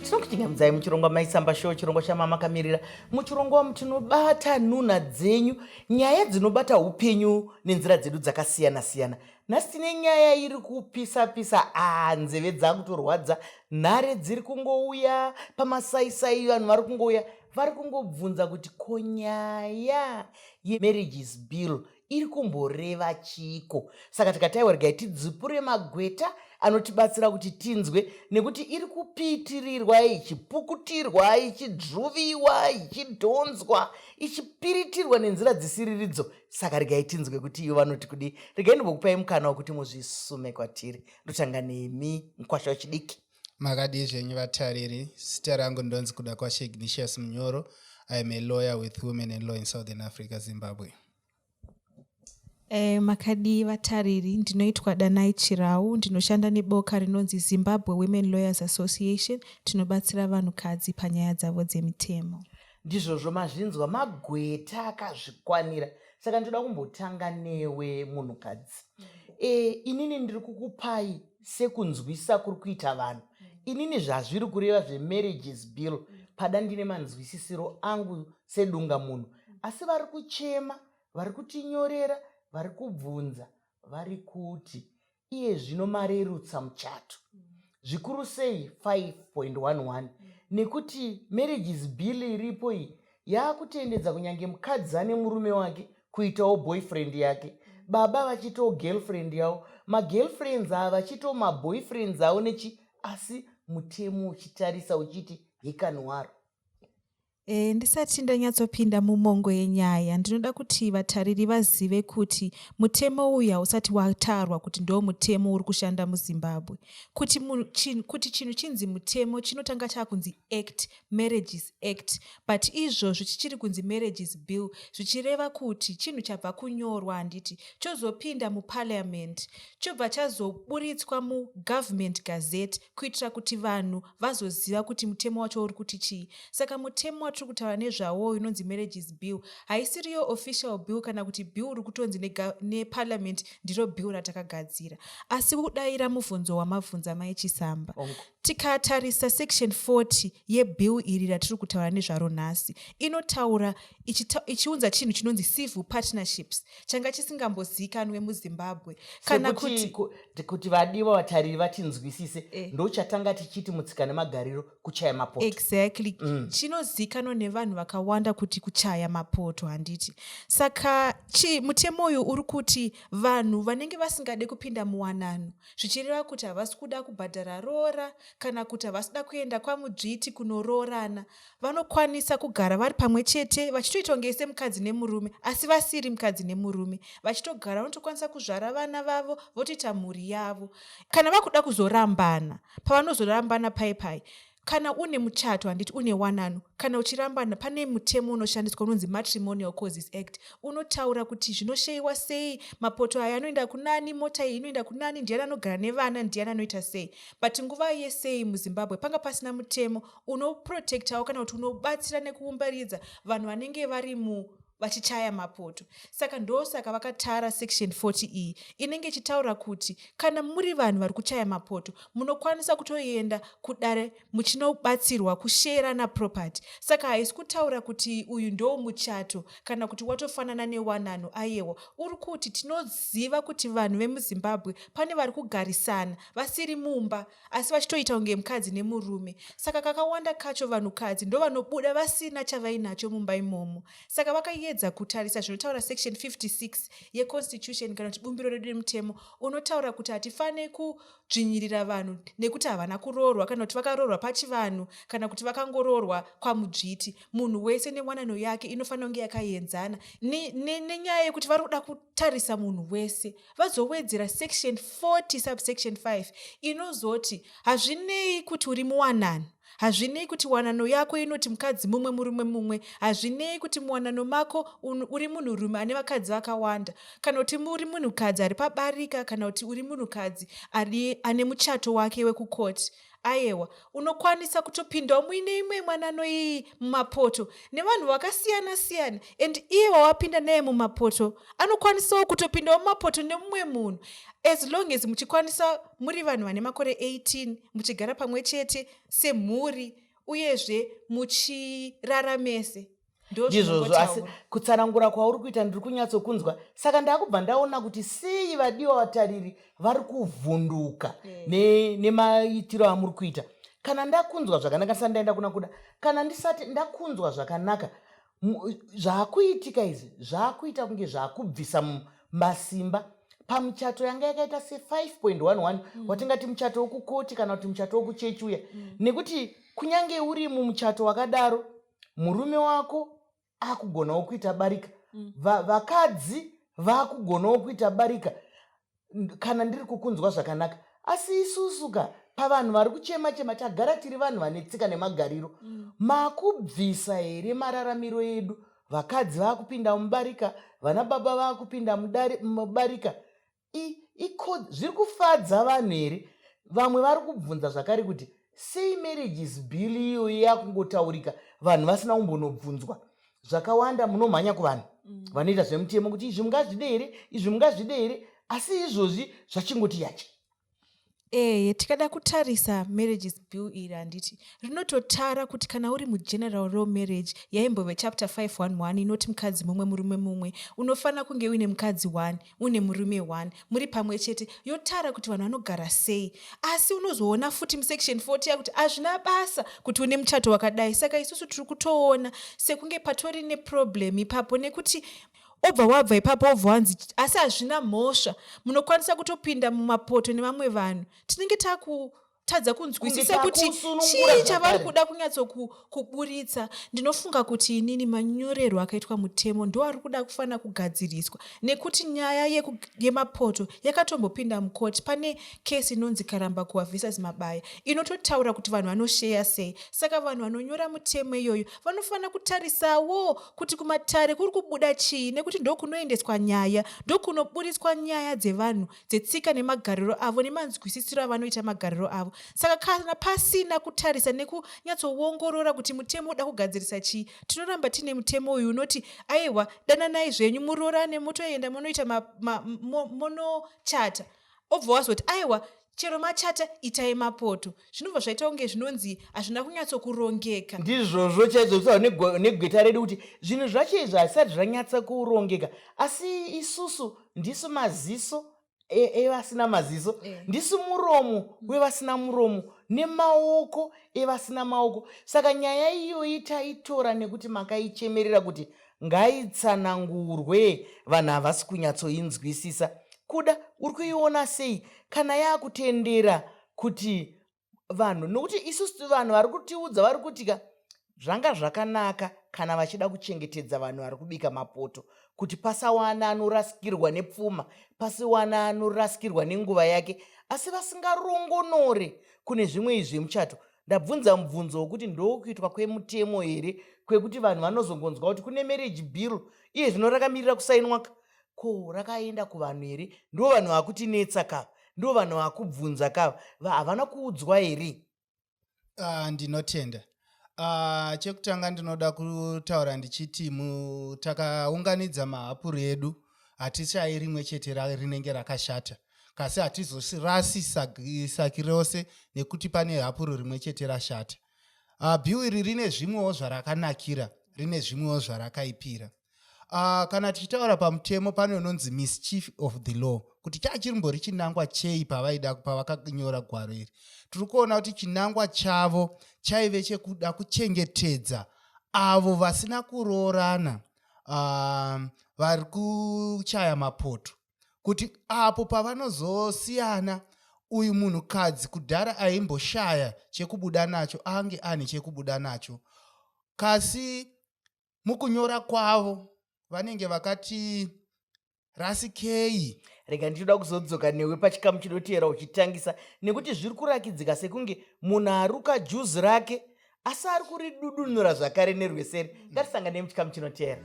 Tinokutingamdzai muchirongwa Mai Chisamba show, chirongwa chamama kamirira. Muchirongwa mutinobata nhunha dzenyu, nyaya dzinobata upenyu nenzira dzedu dzakasiyana siyana. Nhasi tine nyaya iri kupisa nzeve dzakutorwadza, nhare dziri kungouya pamasaisai, vanhu vari kungouya vari kungobvunza kuti ko nyaya yemarriages bill iri kumboreva chiko. Saka tikataiwa regai tidzipure magweta anotibatsira kuti tinzwe, nekuti iri kupitirirwa, ichipukutirwa, ichidhruviwa, ichidhonzwa, ichipiritirwa nenzira dzisiriridzo. Saka regai tinzwe kuti ivo vanoti kudii. Regai ndimbokupai mukana wekuti muzvisume kwatiri. Ndotanga nemi Mukwasha wechidiki. Makadii zvenyu vatariri. Zita rangu ndonzi kuda kwaShegnicius Munyoro. I am a lawyer with Women in Law in Southern Africa, Zimbabwe. Makadii vatariri, ndinoitwa Danai Chirau, ndinoshanda neboka rinonzi Zimbabwe Women Lawyers Association, tinobatsira vanhukadzi panyaya dzavo dzemitemo. Ndizvozvo mazvinzwa, magweta akazvikwanira. Saka ndoda kumbotanga newe munhukadzi. Inini ndiri kukupai sekunzwisa kuri kuita vanhu. Inini zvazviri kureva zvemarriages bill pada ndine manzwisisiro angu sedunga munhu. Asi vari kuchema, vari kutinyorera, vari kubvunza, vari kuti iye zvino marerutsa muchato. Zvikuru sei 5.11 nekuti marriages bill iripo iyi yakutendedza kunyange mukadzi ane murume wake kuitawo boyfriend yake, baba vachitawo girlfriend yavo, magirlfriends ava vachitawo maboyfriends avo nechi, asi mutemo uchitarisa uchiti hikanwaro. Ndisati ndanyatsopinda mumongo yenyaya, ndinoda kuti vatariri vazive kuti mutemo uyu hausati watarwa kuti ndo mutemo uri kushanda muZimbabwe. Kuti chinhu chinzi mutemo chinotanga chakunzi Act, Marriages Act, but izvozvo chichiri kunzi Marriages Bill, zvichireva kuti chinhu chabva kunyorwa, handiti chozopinda muParliament, chobva chazoburitswa muGovernment Gazette kuitira kuti vanhu vazoziva kuti mutemo wacho uri kuti chii. Saka mutemo wacho kutaura nezvawo inonzi marriages bill haisiriyo official bill kana kuti bill uri kutonzi neparliament ndiro bill ratakagadzira, asi kudaira mubvunzo wamabvunza Mai Chisamba. Tikatarisa section 40 yebill iri ratiri kutaura nezvaro nhasi, inotaura ichiunza chinhu chinonzi civil partnerships, changa chisingambozikanwe muZimbabwe. Kana kuti vadiwa vatariri vatinzwisise, ndochatanga tichiti mutsika nemagariro kuchaya mapoto. Exactly. Chinozikanwa nevanhu vakawanda kuti kuchaya mapoto, handiti. Saka mutemo uyu uri kuti vanhu vanenge vasingade kupinda muwanano, zvichireva kuti havasi kuda kubhadhara rora kana kuti havasi kuda kuenda kwamudzviti kunoroorana, vanokwanisa kugara vari pamwe chete vachitoita kunge semukadzi nemurume asi vasiri mukadzi nemurume, vachitogara vanotokwanisa kuzvara vana vavo votoita mhuri yavo. Kana vakuda kuzorambana, pavanozorambana pai kana une muchato, handiti une wanano, kana uchirambana pane mutemo unoshandiswa unonzi Matrimonial Causes Act, unotaura kuti zvinosheyiwa sei, mapoto aya anoenda kunani, mota iyi inoenda kunani, ndiani anogara nevana, ndiani anoita sei. But nguva yesei muZimbabwe panga pasina mutemo unoprotectawo kana kuti unobatsira nekuumbaridza vanhu vanenge vari vachichaya mapoto. Saka ndosaka vakatara section 40 iyi inenge ichitaura kuti kana muri vanhu vari kuchaya mapoto munokwanisa kutoenda kudare muchinobatsirwa kushera naproperty. Saka haisi kutaura kuti uyu ndo muchato kana kuti watofanana newanano. Ayewo uri kuti tinoziva kuti vanhu vemuZimbabwe pane vari kugarisana vasiri mumba asi vachitoita kunge mukadzi nemurume. Saka kakawanda kacho vanhukadzi ndo vanobuda vasina chavainacho mumba imomo. Saka vakaedza kutarisa zvinotaura section 56 yeconstitution kana kuti bumbiro redu remutemo unotaura kuti hatifaniri kudzvinyirira vanhu nekuti havana kuroorwa kana kuti vakaroorwa pachivanhu kana kuti vakangoroorwa kwamudzviti. Munhu wese newanano yake inofanira kunge yakaenzana. Nenyaya yekuti vari kuda kutarisa munhu wese, vazowedzera section 40 subsection 5 inozoti hazvinei kuti uri muwanano, hazvinei kuti wanano yako inoti mukadzi mumwe murume mumwe, hazvinei kuti muwanano mako uri munhurume ane vakadzi vakawanda, kana kuti uri munhukadzi ari pabarika, kana kuti uri munhukadzi ane muchato wake wekukoti. aiwa unokwanisa kutopindawo muine imwe mwanano iyi mumapoto nevanhu vakasiyana siyana, and iye wawapinda naye mumapoto anokwanisawo kutopindawo mumapoto nemumwe munhu, as long as muchikwanisa muri vanhu vane makore 18 muchigara pamwe chete semhuri uyezve muchirara mese. ndizvozvo. Asi kutsanangura kwauri kuita ndiri kunyatsokunzwa, saka ndakubva ndaona kuti sei vadiwa vatariri vari kuvhunduka nemaitiro amuri kuita. Kana ndakunzwa zvakanaka sani ndaenda kuna kuda, kana ndisati ndakunzwa zvakanaka, zvaakuitika izvi zvaakuita kunge zvaakubvisa masimba pamuchato yanga yakaita se 5.11 watingati muchato wokukoti kana kuti muchato wokuchechi uya, nekuti kunyange uri mumuchato wakadaro murume wako akugonawo kuita barika, vakadzi vakugonawo kuita barika, kana ndiri kukunzwa zvakanaka. Asi isusuka pavanhu vari kuchema-chema tagara tiri vanhu vane tsika nemagariro, makubvisa here mararamiro edu? Vakadzi vakupinda mubarika, vana baba vakupinda mubarika. Zviri kufadza vanhu here? Vamwe vari kubvunza zvakare kuti sei marriages bill iyoyi yakungotaurika vanhu vasina kumbonobvunzwa. Zvakawanda munomhanya kuvanhu vanoita zvemutemo kuti izvi mungazvide here, izvi mungazvide here, asi izvozvi zvachingoti yachi. Tikada kutarisa marriages bill iri handiti rinototara kuti kana uri mugeneral law marriage yaimbove chapter 511 inoti mukadzi mumwe murume mumwe unofanira kunge uine mukadzi 1 une murume 1 muri pamwe chete, yotara kuti vanhu vanogara sei. Asi unozoona futi musection 40 yakuti hazvina basa kuti une muchato wakadai. Saka isusu tiri kutoona sekunge patori neproblem ipapo, nekuti obva wabva ipapo obva wanzi asi hazvina mhosva munokwanisa kutopinda mumapoto nevamwe vanhu. Tinenge takutadza kunzwisisa kuti chii chavari kuda kunyatsokuburitsa. Ndinofunga kuti inini manyorerwo akaitwa mutemo ndo ari kuda kufanira kugadziriswa, nekuti nyaya yemapoto yakatombopinda mukoti. Pane kesi inonzi Karamba vs Mabaya inototaura kuti vanhu vanosheya sei. Saka vanhu vanonyora mutemo iyoyo vanofanira kutarisawo kuti kumatare kuri kubuda chii, nekuti ndo kunoendeswa nyaya, ndo kunoburitswa nyaya dzevanhu, dzetsika nemagariro avo nemanzwisisiro avanoita magariro avo. Saka kana pasina kutarisa nekunyatsoongorora kuti mutemo uda kugadzirisa chii, tinoramba tine mutemo uyu unoti aiwa dananai zvenyu muroorane motoenda munoita monochata, obva wazoti aiwa chero machata itai mapoto. Zvinobva zvaita kunge zvinonzi hazvina kunyatsokurongeka. Ndizvozvo chaizvo negweta redu kuti zvinhu zvacho izvi hazvisati zvanyatsa kurongeka. Asi isusu ndisu maziso evasina maziso, ndisu muromo wevasina muromo, nemaoko evasina maoko. Saka nyaya iyoyi taitora nekuti makaichemerera kuti ngaitsanangurwe, vanhu havasi kunyatsoinzwisisa. Kuda uri kuiona sei kana yakutendera kuti vanhu, nokuti isusu vanhu vari kutiudza vari kutika zvanga zvakanaka kana vachida kuchengetedza vanhu vari kubika mapoto, kuti pasawana anorasikirwa nepfuma, pasiwana anorasikirwa nenguva yake, asi vasingarongonore kune zvimwe izvi zvemuchato. Ndabvunza mubvunzo wokuti ndokuitwa kwemutemo here kwekuti vanhu vanozongonzwa kuti kune marriage bill iye zvino rakamirira kusainwa, ko rakaenda kuvanhu here? Ndo vanhu vakutinetsa kava, ndo vanhu vakubvunza kava, havana kuudzwa here? Ndinotenda. Chekutanga ndinoda kutaura ndichiti takaunganidza mahapuru edu hatishayi rimwe chete rinenge rakashata, kasi hatizosirasi saki rose nekuti pane hapuru rimwe chete rashata. Bhiu iri rine zvimwewo zvarakanakira, rine zvimwewo zvarakaipira. Kana tichitaura pamutemo pane unonzi mischief of the law, kuti chachirimbori chinangwa chei pavakanyora gwaro iri. Tiri kuona kuti chinangwa chavo chaive chekuda kuchengetedza avo vasina kuroorana, vari kuchaya mapoto, kuti apo pavanozosiyana uyu munhukadzi kudhara aimboshaya chekubuda nacho ange ane chekubuda nacho. Kasi mukunyora kwavo vanenge vakati rasikei. Rega ndichida kuzodzoka newe pachikamu chinoteera uchitangisa, nekuti zviri kurakidzika sekunge munhu aruka juzi rake asi ari kuridudunura zvakare nerweseri. Ngatisangane muchikamu chinoteera.